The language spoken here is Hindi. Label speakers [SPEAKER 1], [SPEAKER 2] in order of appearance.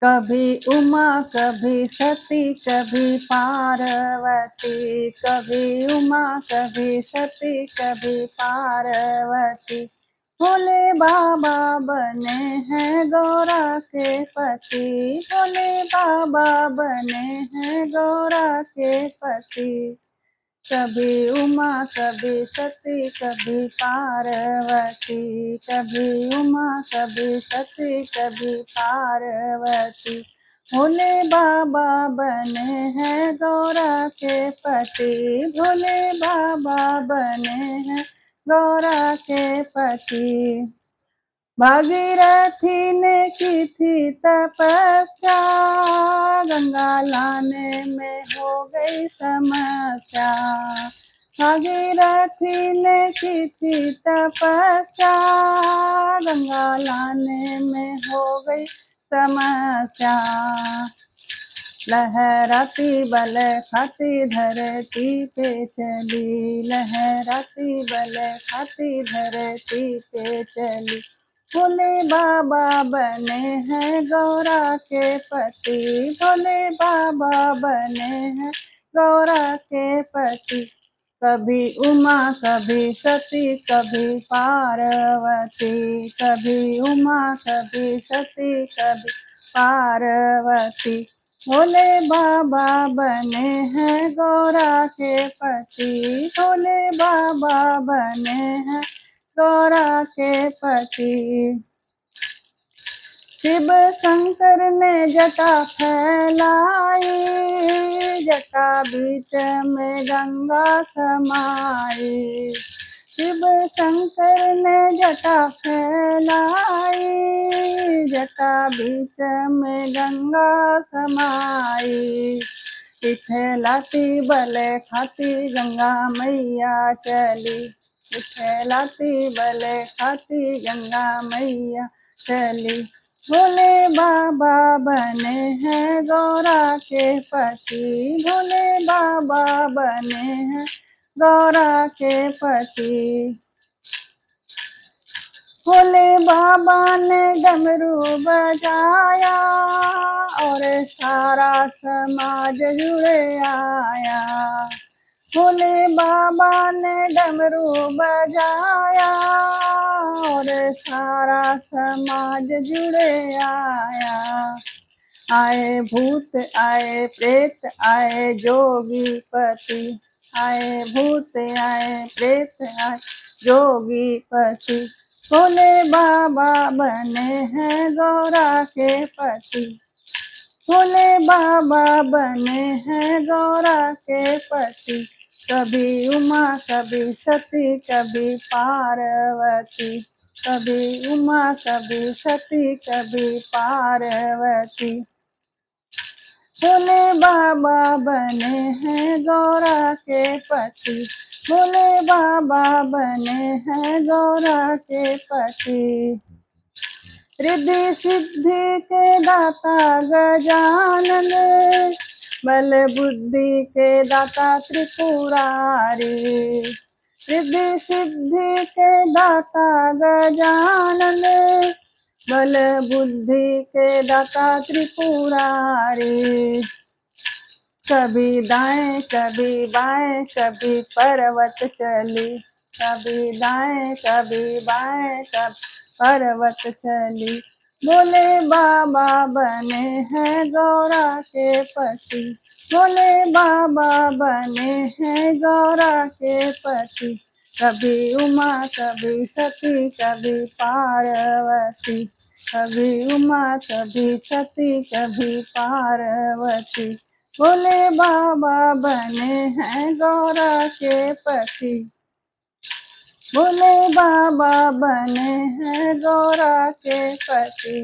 [SPEAKER 1] कभी उमा कभी सती कभी पार्वती, कभी उमा कभी सती कभी पार्वती। भोले बाबा बने हैं गौरा के पति, भोले बाबा बने हैं गौरा के पति। कभी उमा कभी सती कभी पार्वती, कभी उमा कभी सती कभी पार्वती। भोले बाबा बने हैं गौरा के पति, भोले बाबा बने हैं गौरा के पति। भागीरथी ने की थी तपस्या, गंगा लाने में हो गई समस्या। भागीरथी ने की थी तपस्या, गंगा लाने में हो गई समस्या। लहराती बल खाती धरती पे चली, लहराती बल खाती धरती पे चली। भोले बाबा बने हैं गौरा के पति, भोले बाबा बने हैं गौरा के पति। कभी उमा कभी सती कभी पार्वती, कभी उमा कभी सती कभी पार्वती। भोले बाबा बने हैं गौरा के पति, भोले बाबा बने हैं गौरा के पति। शिव शंकर ने जटा फैलाई, जटा बीच में गंगा समाई। शिव शंकर ने जटा फैलाई, जटा बीच में गंगा समाई। इठलाती बल खाती गंगा मैया चली, इठलाती बल खाती गंगा मैया चली। भोले बाबा बने हैं गौरा के पति, भोले बाबा बने हैं गौरा के पति। भोले बाबा ने डमरू बजाया और सारा समाज जुड़े आया। भोले बाबा ने डमरू बजाया और सारा समाज जुड़े आया। आए भूत आए प्रेत आए जोगी पति, आए भूत आए प्रेत आए जोगी पति। भोले बाबा बने हैं गौरा के पति, भोले बाबा बने हैं गौरा के पति। कभी उमा कभी सती कभी पार्वती, कभी उमा कभी सती कभी पार्वती। भोले बाबा बने हैं गौरा के पति, भोले बाबा बने हैं गौरा के पति। रिद्धि सिद्धि के दाता गजानन, बल बुद्धि के दाता त्रिपुरारी। रिद्धि सिद्धि के दाता गजानन, बल बुद्धि के दाता त्रिपुरारी। कभी दाएं कभी बाएं कभी पर्वत चली, कभी दाएं कभी बाएं कभी पर्वत चली। भोले बाबा बने हैं गौरा के पति, भोले बाबा बने हैं गौरा के पति। कभी उमा कभी सती कभी पार्वती, कभी उमा कभी सती कभी पार्वती। भोले बाबा बने हैं गौरा के पति, भोले बाबा बने हैं गौरा के पति।